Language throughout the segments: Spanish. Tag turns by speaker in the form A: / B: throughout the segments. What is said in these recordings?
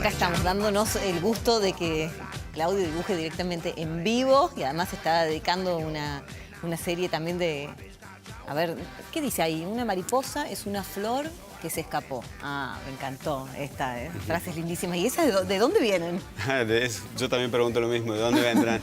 A: acá estamos dándonos el gusto de que Claudio dibuje directamente en vivo y además se está dedicando una serie también de... A ver, ¿qué dice ahí? Una mariposa es una flor que se escapó. Ah, me encantó esta, frases lindísimas. ¿Y esas de dónde vienen?
B: Yo también pregunto lo mismo, ¿de dónde vendrán?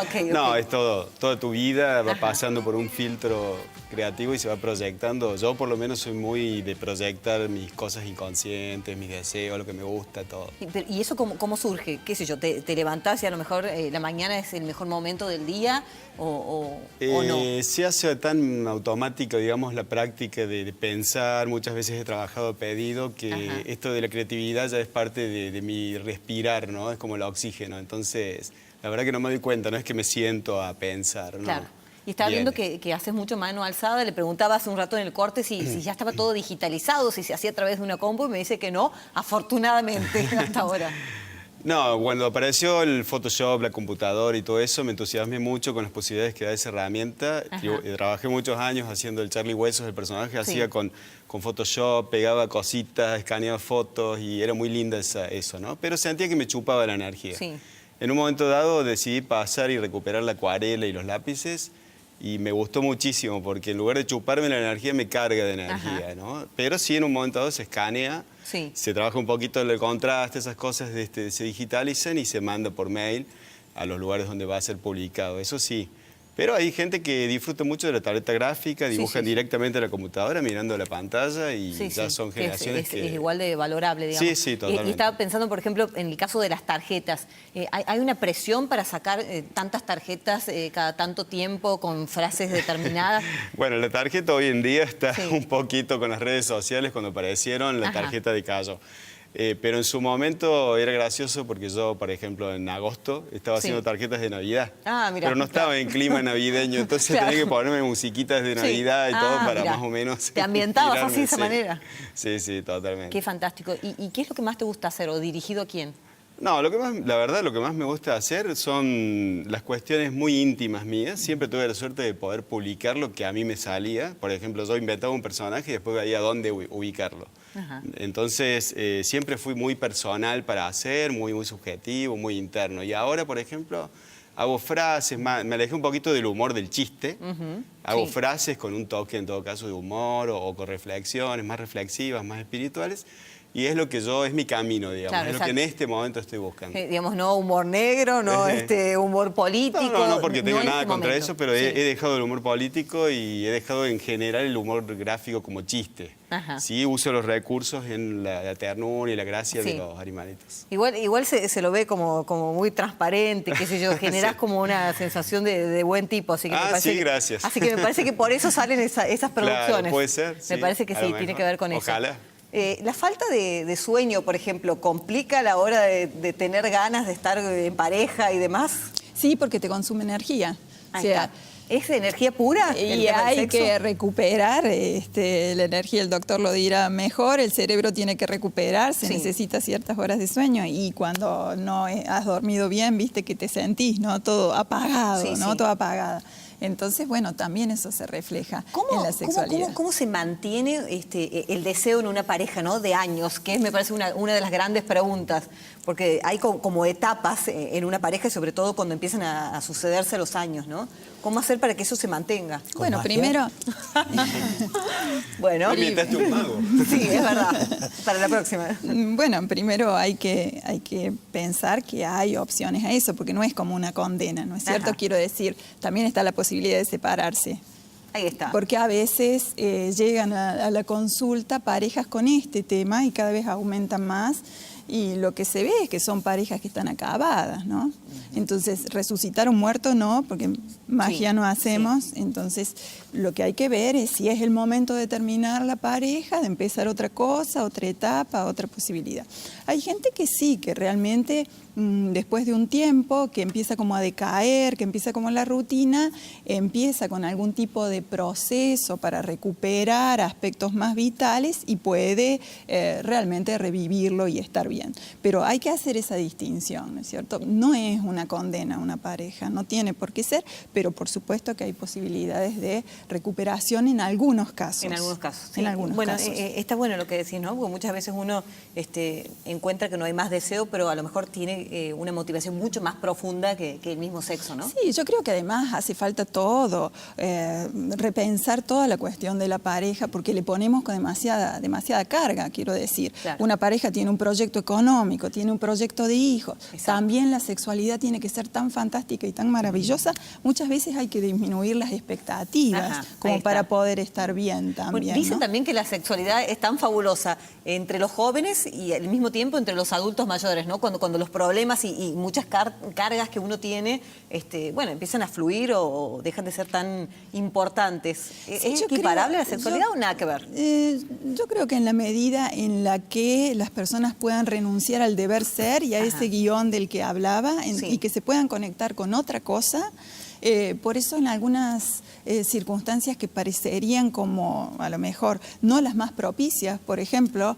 A: Okay.
B: No, es todo. Toda tu vida va pasando por un filtro creativo y se va proyectando. Yo por lo menos soy muy de proyectar mis cosas inconscientes, mis deseos, lo que me gusta, todo.
A: ¿Y eso cómo surge? ¿Qué sé yo? ¿Te levantás y a lo mejor la mañana es el mejor momento del día o no?
B: Se hace tan automática, digamos, la práctica de pensar. Muchas veces he trabajado a pedido que esto de la creatividad ya es parte de mi respirar, ¿no? Es como el oxígeno. Entonces, la verdad que no me doy cuenta, no es que me siento a pensar, ¿no?
A: Claro. Y estaba viendo que haces mucho mano alzada. Le preguntaba hace un rato en el corte si ya estaba todo digitalizado, si se hacía a través de una compu, y me dice que no, afortunadamente, hasta ahora.
B: No, cuando apareció el Photoshop, la computadora y todo eso, me entusiasmé mucho con las posibilidades que da esa herramienta. Yo trabajé muchos años haciendo el Charlie Huesos, el personaje, hacía con Photoshop, pegaba cositas, escaneaba fotos y era muy linda eso, ¿no? Pero sentía que me chupaba la energía.
A: Sí.
B: En un momento dado decidí pasar y recuperar la acuarela y los lápices y me gustó muchísimo porque en lugar de chuparme la energía me carga de energía, ¿no? Pero sí en un momento dado se escanea, se trabaja un poquito el contraste, esas cosas se digitalizan y se manda por mail a los lugares donde va a ser publicado, eso sí. Pero hay gente que disfruta mucho de la tableta gráfica, dibujan directamente a la computadora mirando la pantalla y ya son generaciones que...
A: Es igual de valorable, digamos.
B: Sí, totalmente.
A: Y estaba pensando, por ejemplo, en el caso de las tarjetas. ¿Hay una presión para sacar tantas tarjetas cada tanto tiempo con frases determinadas?
B: Bueno, la tarjeta hoy en día está un poquito con las redes sociales cuando aparecieron la tarjeta de Cayo. Pero en su momento era gracioso porque yo, por ejemplo, en agosto estaba haciendo tarjetas de Navidad. Ah, mira, pero no estaba en clima navideño, entonces tenía que ponerme musiquitas de Navidad y todo para más o menos...
A: ¿Te ambientabas así de esa manera?
B: Sí, totalmente.
A: Qué fantástico. ¿Y qué es lo que más te gusta hacer o dirigido a quién?
B: No, la verdad, lo que más me gusta hacer son las cuestiones muy íntimas mías. Siempre tuve la suerte de poder publicar lo que a mí me salía. Por ejemplo, yo inventaba un personaje y después veía dónde ubicarlo. Entonces, siempre fui muy personal para hacer, muy subjetivo, muy interno. Y ahora, por ejemplo, hago frases, me alejé un poquito del humor del chiste. Hago frases con un toque, en todo caso, de humor o con reflexiones más reflexivas, más espirituales. Y es lo que es mi camino, digamos, es lo que en este momento estoy buscando.
A: Digamos, no humor negro, no humor político.
B: No porque tenga nada contra eso, pero he dejado el humor político y he dejado en general el humor gráfico como chiste. Sí, uso los recursos en la ternura y la gracia de los animalitos.
A: Igual se lo ve como muy transparente, qué sé yo, generás como una sensación de buen tipo. Así que me parece
B: gracias.
A: Así que me parece que por eso salen esas producciones.
B: Claro, puede ser.
A: Me parece que sí, tiene que ver con eso.
B: Ojalá.
A: La falta de sueño, por ejemplo, ¿complica a la hora de tener ganas de estar en pareja y demás?
C: Sí, porque te consume energía. O sea,
A: ¿es energía pura?
C: Y hay que recuperar la energía, el doctor lo dirá mejor, el cerebro tiene que recuperarse, necesita ciertas horas de sueño y cuando no has dormido bien, viste que te sentís, ¿no? Todo apagado, todo apagado. Entonces, bueno, también eso se refleja en la sexualidad.
A: ¿Cómo se mantiene el deseo en una pareja, ¿no? De años? Que me parece una de las grandes preguntas. Porque hay como etapas en una pareja, y sobre todo cuando empiezan a sucederse los años, ¿no? ¿Cómo hacer para que eso se mantenga?
C: Bueno, primero...
A: Bueno,
B: invitaste un mago.
A: Sí, es verdad. Para la próxima.
C: Bueno, primero hay que pensar que hay opciones a eso, porque no es como una condena, ¿no es cierto? Quiero decir, también está la posibilidad de separarse.
A: Ahí está.
C: Porque a veces llegan a la consulta parejas con este tema y cada vez aumentan más. Y lo que se ve es que son parejas que están acabadas, ¿no? Entonces, resucitar un muerto no, porque magia no hacemos. Entonces, lo que hay que ver es si es el momento de terminar la pareja, de empezar otra cosa, otra etapa, otra posibilidad. Hay gente que sí, que realmente después de un tiempo que empieza como a decaer, que empieza como la rutina, empieza con algún tipo de proceso para recuperar aspectos más vitales y puede realmente revivirlo y estar bien. Pero hay que hacer esa distinción, ¿no es cierto? No es una condena a una pareja, no tiene por qué ser, pero por supuesto que hay posibilidades de recuperación en algunos casos.
A: En algunos casos, sí.
C: En algunos
A: bueno,
C: casos.
A: Está bueno lo que decís, ¿no? Porque muchas veces uno encuentra que no hay más deseo, pero a lo mejor tiene una motivación mucho más profunda que el mismo sexo, ¿no?
C: Sí, yo creo que además hace falta todo, repensar toda la cuestión de la pareja, porque le ponemos con demasiada carga, quiero decir.
A: Claro.
C: Una pareja tiene un proyecto económico, tiene un proyecto de hijos.
A: Exacto.
C: También la sexualidad tiene que ser tan fantástica y tan maravillosa. Muchas veces hay que disminuir las expectativas,
A: Ajá,
C: como para poder estar bien también.
A: Bueno, dicen
C: ¿no?
A: también que la sexualidad es tan fabulosa entre los jóvenes y al mismo tiempo entre los adultos mayores, ¿no? Cuando los problemas y muchas cargas que uno tiene, bueno, empiezan a fluir o dejan de ser tan importantes. ¿Es equiparable a la sexualidad o nada que ver?
C: Yo creo que en la medida en la que las personas puedan renunciar al deber ser y a ese guión del que hablaba y que se puedan conectar con otra cosa. Por eso en algunas circunstancias que parecerían como a lo mejor no las más propicias, por ejemplo,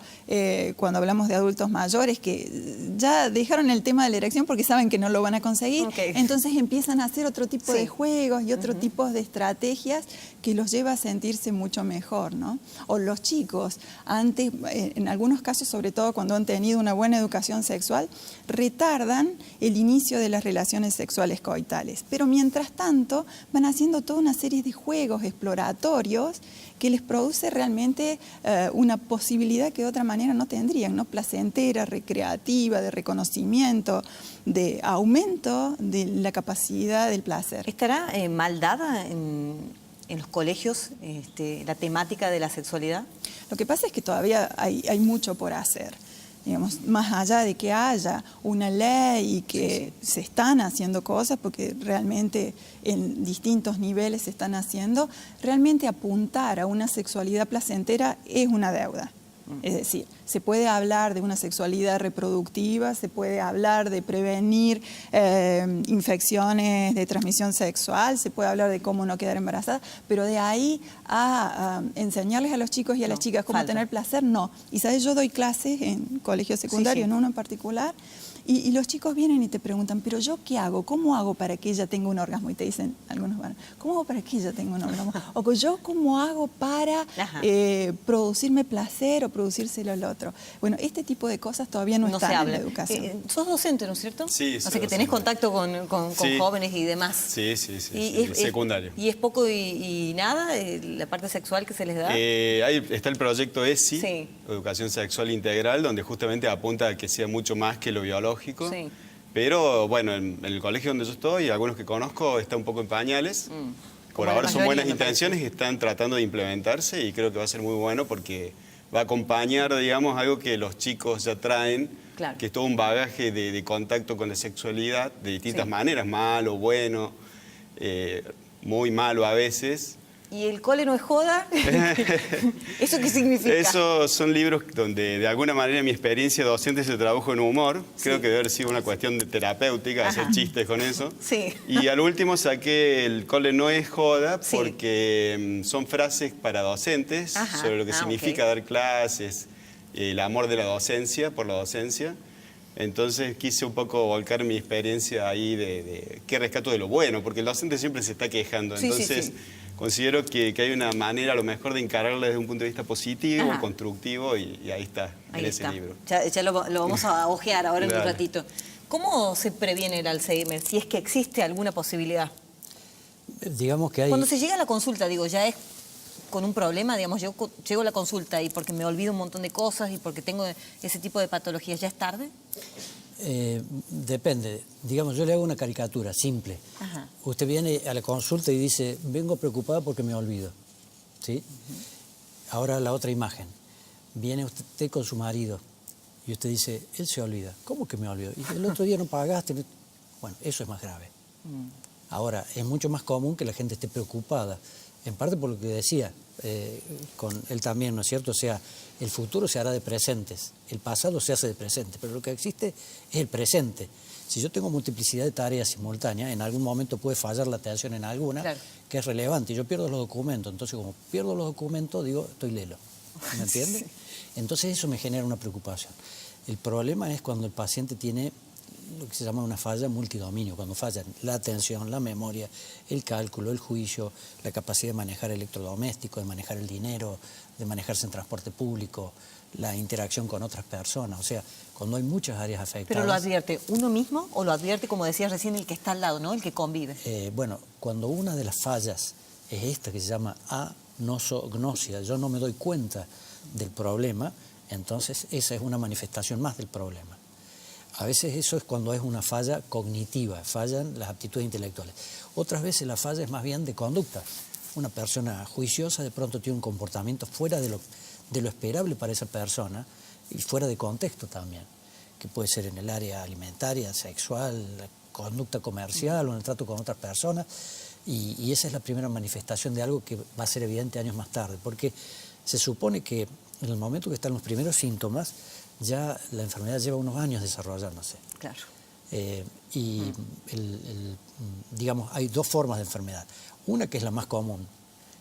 C: cuando hablamos de adultos mayores que ya dejaron el tema de la erección porque saben que no lo van a conseguir, entonces empiezan a hacer otro tipo de juegos y otro tipo de estrategias que los lleva a sentirse mucho mejor, ¿no? O los chicos, antes, en algunos casos, sobre todo cuando han tenido una buena educación sexual, retardan el inicio de las relaciones sexuales coitales, pero mientras tanto van haciendo toda una serie de juegos exploratorios que les produce realmente una posibilidad que de otra manera no tendrían, ¿no? Placentera, recreativa, de reconocimiento, de aumento de la capacidad del placer.
A: ¿Estará mal dada en los colegios la temática de la sexualidad?
C: Lo que pasa es que todavía hay mucho por hacer. Digamos, más allá de que haya una ley y que se están haciendo cosas, porque realmente en distintos niveles se están haciendo, realmente apuntar a una sexualidad placentera es una deuda. Es decir, se puede hablar de una sexualidad reproductiva, se puede hablar de prevenir infecciones de transmisión sexual, se puede hablar de cómo no quedar embarazada, pero de ahí a enseñarles a los chicos y a las chicas cómo tener placer, no. Y sabes, yo doy clases en colegios secundarios, en uno en particular, y los chicos vienen y te preguntan, pero ¿yo qué hago? ¿Cómo hago para que ella tenga un orgasmo? Y te dicen, algunos van, ¿cómo hago para que ella tenga un orgasmo? O yo, ¿cómo hago para producirme placer o producírselo al otro? Bueno, este tipo de cosas todavía no están en la educación.
A: Sos docente, ¿no es cierto?
B: Sí,
A: o sea que tenés contacto con jóvenes y demás.
B: Sí, secundario.
A: ¿Y es poco y nada la parte sexual que se les da?
B: Ahí está el proyecto ESI, Educación Sexual Integral, donde justamente apunta a que sea mucho más que lo biológico. Pero bueno, en el colegio donde yo estoy, algunos que conozco, está un poco en pañales. Por ahora son buenas intenciones y están tratando de implementarse y creo que va a ser muy bueno porque va a acompañar, digamos, algo que los chicos ya traen, que es todo un bagaje de contacto con la sexualidad de distintas maneras, malo, bueno, muy malo a veces.
A: ¿Y el cole no es joda? ¿Eso qué significa?
B: Esos son libros donde de alguna manera mi experiencia docente se tradujo en humor. Creo que debe haber sido una cuestión de terapéutica, hacer chistes con eso. Y al último saqué el cole no es joda porque son frases para docentes sobre lo que significa dar clases, el amor de la docencia, por la docencia. Entonces quise un poco volcar mi experiencia ahí de qué rescato de lo bueno, porque el docente siempre se está quejando. Entonces considero que hay una manera a lo mejor de encararla desde un punto de vista positivo, constructivo, y ahí está, en ese libro.
A: Ya lo vamos a ojear ahora en un ratito. ¿Cómo se previene el Alzheimer? Si es que existe alguna posibilidad.
D: Digamos que hay...
A: Cuando se llega a la consulta, digo, ya es con un problema, digamos, yo llego a la consulta y porque me olvido un montón de cosas y porque tengo ese tipo de patologías, ¿ya es tarde?
D: Depende. Digamos, yo le hago una caricatura simple. Usted viene a la consulta y dice, vengo preocupada porque me olvido. ¿Sí? Ahora la otra imagen. Viene usted con su marido y usted dice, él se olvida. ¿Cómo que me olvido? Y el otro día no pagaste. Bueno, eso es más grave. Ahora, es mucho más común que la gente esté preocupada. En parte por lo que decía, con él también, ¿no es cierto? O sea, el futuro se hará de presentes, el pasado se hace de presente, pero lo que existe es el presente. Si yo tengo multiplicidad de tareas simultáneas, en algún momento puede fallar la atención en alguna, claro, que es relevante, y yo pierdo los documentos. Entonces, como pierdo los documentos, digo, estoy lelo. ¿Me entiendes? Sí. Entonces eso me genera una preocupación. El problema es cuando el paciente tiene lo que se llama una falla multidominio, cuando fallan la atención, la memoria, el cálculo, el juicio, la capacidad de manejar electrodomésticos, de manejar el dinero, de manejarse en transporte público, la interacción con otras personas. O sea, cuando hay muchas áreas afectadas...
A: ¿Pero lo advierte uno mismo o lo advierte, como decías recién, el que está al lado, ¿no? El que convive?
D: Bueno, cuando una de las fallas es esta que se llama anosognosia, yo no me doy cuenta del problema, entonces esa es una manifestación más del problema. A veces eso es cuando es una falla cognitiva, fallan las aptitudes intelectuales. Otras veces la falla es más bien de conducta. Una persona juiciosa de pronto tiene un comportamiento fuera de lo esperable para esa persona y fuera de contexto también, que puede ser en el área alimentaria, sexual, la conducta comercial o en el trato con otras personas. Y esa es la primera manifestación de algo que va a ser evidente años más tarde, porque se supone que en el momento que están los primeros síntomas, ya la enfermedad lleva unos años desarrollándose.
A: Claro.
D: Digamos, hay dos formas de enfermedad. Una que es la más común,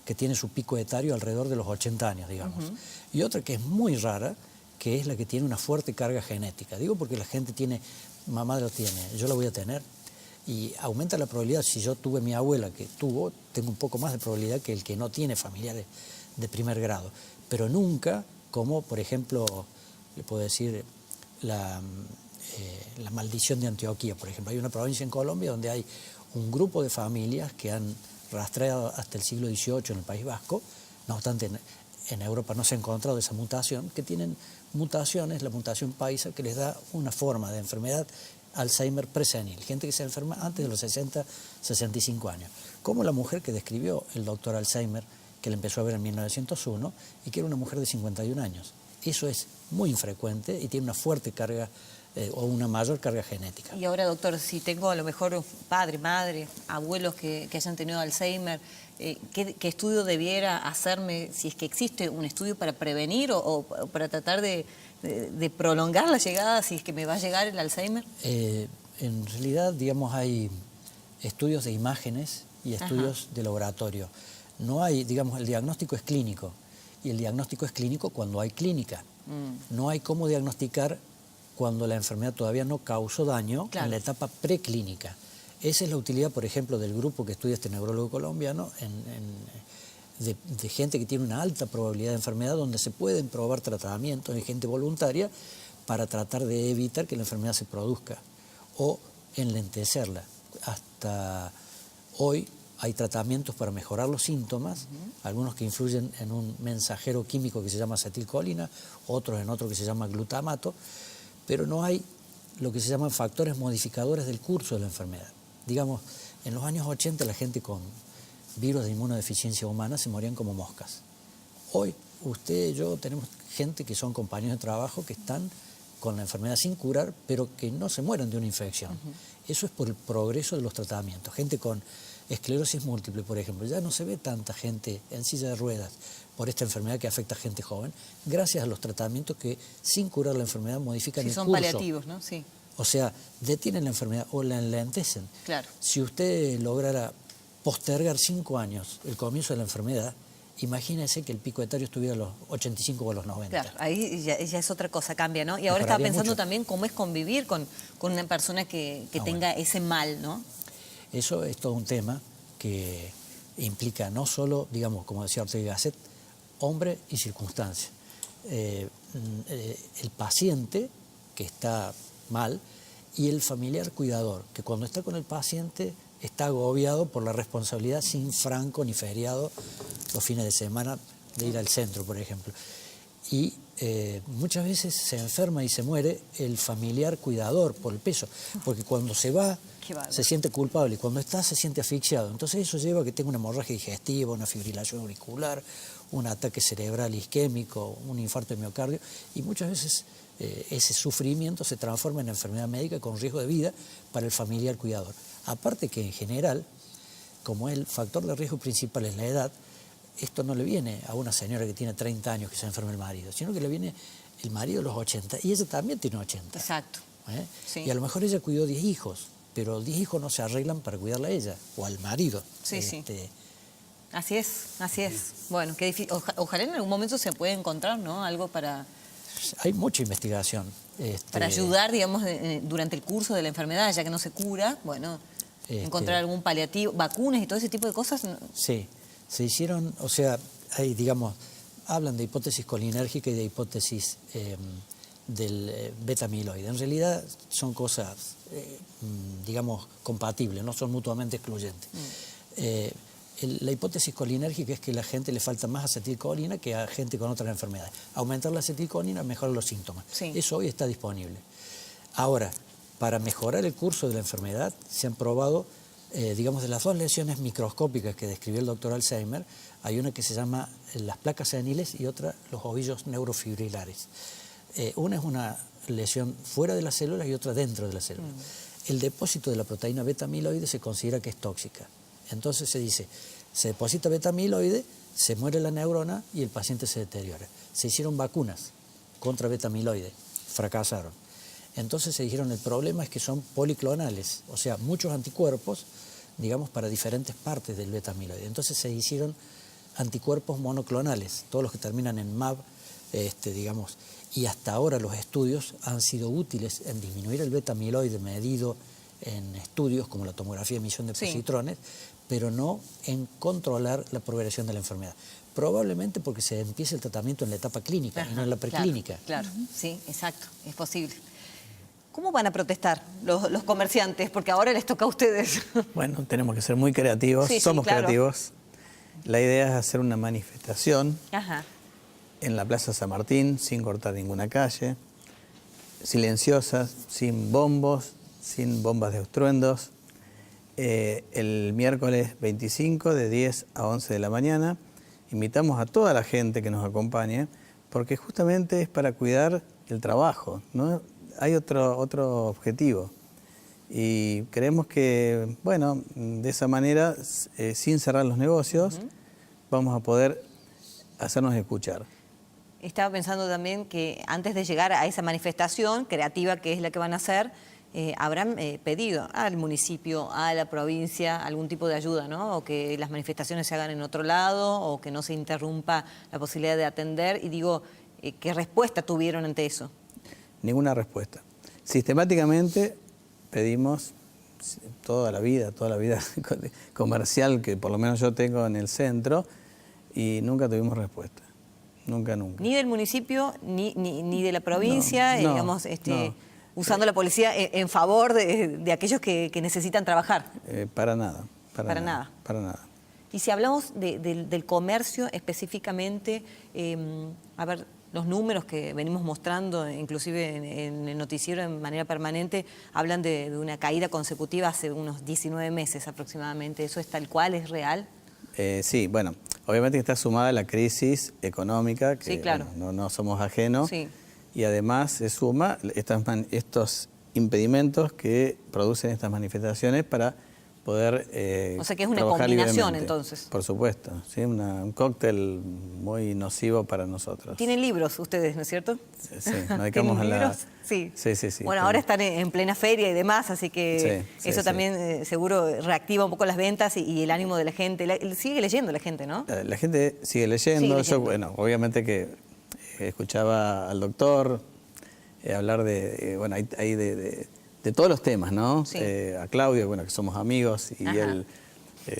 D: que tiene su pico etario alrededor de los 80 años, digamos. Y otra que es muy rara, que es la que tiene una fuerte carga genética. Digo porque la gente tiene, mamá lo tiene, yo la voy a tener. Y aumenta la probabilidad, si yo tuve mi abuela que tuvo, tengo un poco más de probabilidad que el que no tiene familiares de primer grado. Pero nunca, como por ejemplo, le puedo decir, la maldición de Antioquía, por ejemplo. Hay una provincia en Colombia donde hay un grupo de familias que han rastreado hasta el siglo XVIII en el País Vasco, no obstante en Europa no se ha encontrado esa mutación, que tienen mutaciones, la mutación paisa, que les da una forma de enfermedad Alzheimer presenil, gente que se enferma antes de los 60, 65 años. Como la mujer que describió el doctor Alzheimer, que le empezó a ver en 1901, y que era una mujer de 51 años. Eso es muy infrecuente y tiene una fuerte carga o una mayor carga genética.
A: Y ahora, doctor, si tengo a lo mejor padre, madre, abuelos que hayan tenido Alzheimer, ¿qué estudio debiera hacerme, si es que existe un estudio para prevenir o para tratar de prolongar la llegada, si es que me va a llegar el Alzheimer?
D: En realidad, digamos, hay estudios de imágenes y estudios de laboratorio. No hay, digamos, el diagnóstico es clínico, y el diagnóstico es clínico cuando hay clínica. No hay cómo diagnosticar cuando la enfermedad todavía no causó daño, claro, en la etapa preclínica. Esa es la utilidad, por ejemplo, del grupo que estudia este neurólogo colombiano, de gente que tiene una alta probabilidad de enfermedad, donde se pueden probar tratamientos en gente voluntaria para tratar de evitar que la enfermedad se produzca o enlentecerla. Hasta hoy hay tratamientos para mejorar los síntomas, algunos que influyen en un mensajero químico que se llama acetilcolina, otros en otro que se llama glutamato, pero no hay lo que se llaman factores modificadores del curso de la enfermedad. Digamos, en los años 80 la gente con virus de inmunodeficiencia humana se morían como moscas. Hoy, usted y yo tenemos gente que son compañeros de trabajo que están con la enfermedad sin curar, pero que no se mueren de una infección. Eso es por el progreso de los tratamientos. Gente con esclerosis múltiple, por ejemplo, ya no se ve tanta gente en silla de ruedas por esta enfermedad que afecta a gente joven, gracias a los tratamientos que, sin curar la enfermedad, modifican el curso.
A: Son paliativos, ¿no? Sí.
D: O sea, detienen la enfermedad o la enlentecen.
A: Claro.
D: Si usted lograra postergar 5 años el comienzo de la enfermedad, imagínese que el pico etario estuviera a los 85 o a los 90.
A: Claro, ahí ya es otra cosa, cambia, ¿no? Y ahora estaba pensando también cómo es convivir con una persona que tenga ese mal, ¿no?
D: Eso es todo un tema que implica no solo, digamos, como decía Ortega y Gasset, hombre y circunstancia. El paciente que está mal y el familiar cuidador, que cuando está con el paciente está agobiado por la responsabilidad sin franco ni feriado los fines de semana de ir al centro, por ejemplo. Y muchas veces se enferma y se muere el familiar cuidador por el peso, porque cuando se va se siente culpable y cuando está se siente asfixiado. Entonces eso lleva a que tenga una hemorragia digestiva, una fibrilación auricular, un ataque cerebral isquémico, un infarto de miocardio, y muchas veces ese sufrimiento se transforma en enfermedad médica con riesgo de vida para el familiar cuidador. Aparte que en general, como el factor de riesgo principal es la edad, esto no le viene a una señora que tiene 30 años que se enferma el marido, sino que le viene el marido a los 80 y ella también tiene 80.
A: Exacto. Sí.
D: Y a lo mejor ella cuidó 10 hijos, pero 10 hijos no se arreglan para cuidarla a ella o al marido.
A: Sí, sí. Así es, así es. Bueno, qué difícil. Ojalá en algún momento se pueda encontrar, ¿no? Algo para...
D: Hay mucha investigación.
A: Para ayudar, digamos, durante el curso de la enfermedad, ya que no se cura, bueno, encontrar algún paliativo, vacunas y todo ese tipo de cosas.
D: Sí, se hicieron, o sea, hay, digamos, hablan de hipótesis colinérgica y de hipótesis del beta-amiloide. En realidad son cosas, digamos, compatibles, no son mutuamente excluyentes. La hipótesis colinérgica es que a la gente le falta más acetilcolina que a gente con otras enfermedades. Aumentar la acetilcolina mejora los síntomas.
A: Sí.
D: Eso hoy está disponible. Ahora, para mejorar el curso de la enfermedad, se han probado, digamos, de las dos lesiones microscópicas que describió el doctor Alzheimer, hay una que se llama las placas seniles y otra los ovillos neurofibrilares. Una es una lesión fuera de las células y otra dentro de las células. El depósito de la proteína beta-amiloide se considera que es tóxica. Entonces se dice, se deposita beta-amiloide, se muere la neurona y el paciente se deteriora. Se hicieron vacunas contra beta-amiloide, fracasaron. Entonces se dijeron, el problema es que son policlonales, o sea, muchos anticuerpos, digamos, para diferentes partes del beta-amiloide. Entonces se hicieron anticuerpos monoclonales, todos los que terminan en MAB, digamos, y hasta ahora los estudios han sido útiles en disminuir el beta-amiloide medido en estudios como la tomografía de emisión de positrones, pero no en controlar la progresión de la enfermedad. Probablemente porque se empiece el tratamiento en la etapa clínica y no en la preclínica.
A: Claro, sí, exacto, es posible. ¿Cómo van a protestar los comerciantes? Porque ahora les toca a ustedes.
E: Bueno, tenemos que ser muy creativos, somos creativos. La idea es hacer una manifestación en la Plaza San Martín, sin cortar ninguna calle, silenciosa, sin bombos, sin bombas de estruendos, el miércoles 25 de 10 a 11 de la mañana. Invitamos a toda la gente que nos acompañe, porque justamente es para cuidar el trabajo, ¿no? Hay otro objetivo. Y creemos que, bueno, de esa manera, sin cerrar los negocios, vamos a poder hacernos escuchar.
A: Estaba pensando también que antes de llegar a esa manifestación creativa que es la que van a hacer, habrán pedido al municipio, a la provincia, algún tipo de ayuda, ¿no? O que las manifestaciones se hagan en otro lado, o que no se interrumpa la posibilidad de atender. Y digo, ¿qué respuesta tuvieron ante eso?
E: Ninguna respuesta. Sistemáticamente pedimos toda la vida comercial que por lo menos yo tengo en el centro y nunca tuvimos respuesta. Nunca.
A: Ni del municipio, ni de la provincia, digamos, usando la policía en favor de aquellos que necesitan trabajar.
E: Para nada.
A: Para nada. Y si hablamos del comercio específicamente, a ver, los números que venimos mostrando, inclusive en el noticiero de manera permanente, hablan de una caída consecutiva hace unos 19 meses aproximadamente. ¿Eso es tal cual? ¿Es real?
E: Sí, bueno, obviamente está sumada la crisis económica, que
A: sí, claro.
E: Bueno, no somos ajenos,
A: sí.
E: Y además se suma estos impedimentos que producen estas manifestaciones para poder
A: o sea que es una combinación
E: libremente.
A: Entonces.
E: Por supuesto, ¿sí? Un cóctel muy nocivo para nosotros.
A: Tienen libros ustedes, ¿no es cierto?
E: Sí, nos dedicamos a la...
A: libros? Sí.
E: Sí.
A: Bueno, ahora están en plena feria y demás, así que eso también seguro reactiva un poco las ventas y el ánimo de la gente. Sigue leyendo la gente, ¿no?
E: La gente sigue leyendo. Yo, bueno, obviamente que escuchaba al doctor hablar bueno, hay de todos los temas, ¿no?
A: Sí.
E: A Claudio, bueno, que somos amigos y él,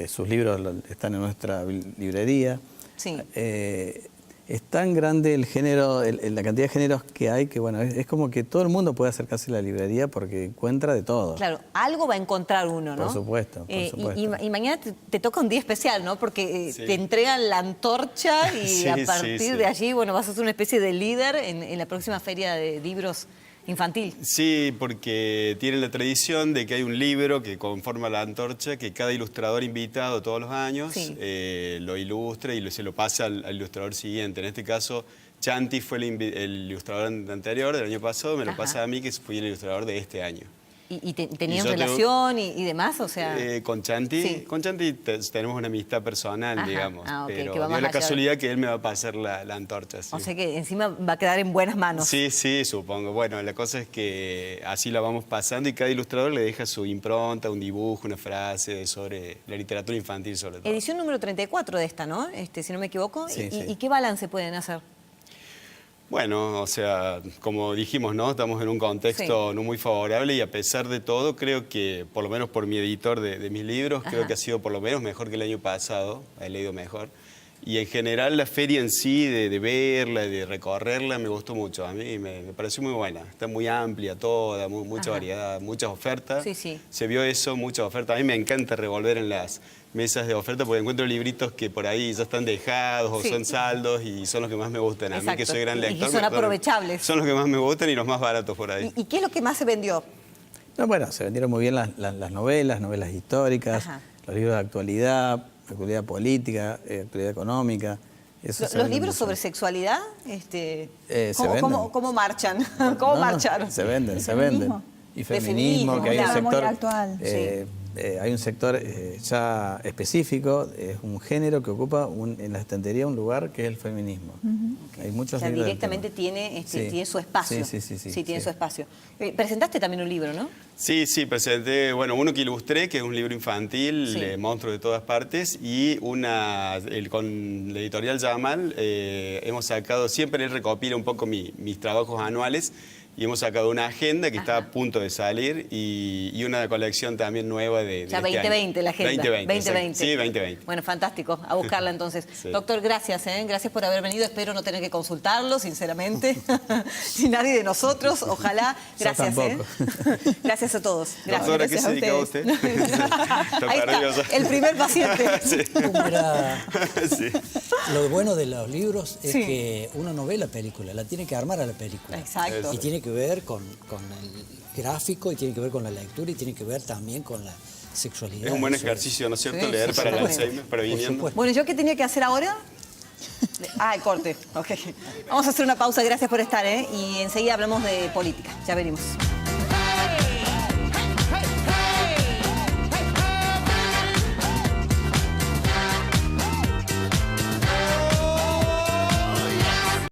E: sus libros están en nuestra librería.
A: Sí.
E: Es tan grande el género, la cantidad de géneros que hay, que bueno, es como que todo el mundo puede acercarse a la librería porque encuentra de todo.
A: Claro, algo va a encontrar uno, ¿no?
E: Por supuesto.
A: Y mañana te toca un día especial, ¿no? Porque te entregan la antorcha y a partir de allí, bueno, vas a ser una especie de líder en la próxima feria de libros infantil.
B: Sí, porque tiene la tradición de que hay un libro que conforma la antorcha, que cada ilustrador invitado todos los años lo ilustra y se lo pasa al ilustrador siguiente. En este caso, Chanti fue el ilustrador anterior del año pasado, me lo pasa a mí, que fui el ilustrador de este año.
A: ¿Y tenían relación y demás? O sea...
B: con Chanti,
A: sí.
B: con Chanti tenemos una amistad personal,
A: Ajá.
B: digamos.
A: Okay,
B: pero
A: que va
B: dio
A: más
B: la
A: allá
B: casualidad que él me va a pasar la antorcha. Sí.
A: O sea que encima va a quedar en buenas manos.
B: Sí, sí, supongo. Bueno, la cosa es que así la vamos pasando y cada ilustrador le deja su impronta, un dibujo, una frase sobre la literatura infantil sobre todo.
A: Edición número 34 de esta, ¿no? Si no me equivoco.
E: Sí,
A: ¿Y
E: sí.
A: qué balance pueden hacer?
B: Bueno, o sea, como dijimos, ¿no? Estamos en un contexto no muy favorable y a pesar de todo, creo que, por lo menos por mi editor de mis libros, creo que ha sido por lo menos mejor que el año pasado, he leído mejor. Y en general la feria en sí, de verla, de recorrerla, me gustó mucho. A mí me pareció muy buena. Está muy amplia toda, mucha variedad, muchas ofertas.
A: Sí, sí.
B: Se vio eso, muchas ofertas. A mí me encanta revolver en las mesas de oferta porque encuentro libritos que por ahí ya están dejados o son saldos y son los que más me gustan. A mí que soy gran lector.
A: Y son aprovechables.
B: Son los que más me gustan y los más baratos por ahí.
A: ¿Y qué es lo que más se vendió?
E: No, bueno, se vendieron muy bien las novelas históricas, los libros de actualidad política, actualidad económica.
A: ¿Los libros sobre sexualidad? ¿Cómo marchan? ¿Cómo marcharon?
E: Se venden. Y feminismo, que hay un sector...
C: Muy actual.
E: Hay un sector ya específico, es un género que ocupa en la estantería un lugar que es el feminismo. Hay muchos libros
A: directamente tiene su espacio.
E: Sí,
A: tiene su espacio. Presentaste también un libro, ¿no?
B: Sí, presenté, bueno, uno que ilustré, que es un libro infantil, Monstruos de todas partes, y con la editorial Yamal hemos sacado, siempre él recopila un poco mis trabajos anuales, y hemos sacado una agenda que está a punto de salir y una colección también nueva de
A: ya
B: este
A: 2020
B: año.
A: la agenda.
B: 2020. Sí, 2020.
A: Bueno, fantástico. A buscarla entonces. Doctor, gracias. Gracias por haber venido. Espero no tener que consultarlo, sinceramente. Ni nadie de nosotros. Ojalá. Gracias. Gracias a todos. Gracias.
B: Doctora, ¿qué se dedica a usted?
A: Ahí está, el primer paciente.
D: Lo bueno de los libros es que uno no ve la película, la tiene que armar a la película.
A: Exacto.
D: Y tiene que ver con el gráfico, y tiene que ver con la lectura, y tiene que ver también con la sexualidad.
B: Es un buen ejercicio, ¿no es cierto? Leer para el Alzheimer, para viniendo.
A: Bueno, ¿yo qué tenía que hacer ahora? El corte. Ok. Vamos a hacer una pausa. Gracias por estar, y enseguida hablamos de política. Ya venimos.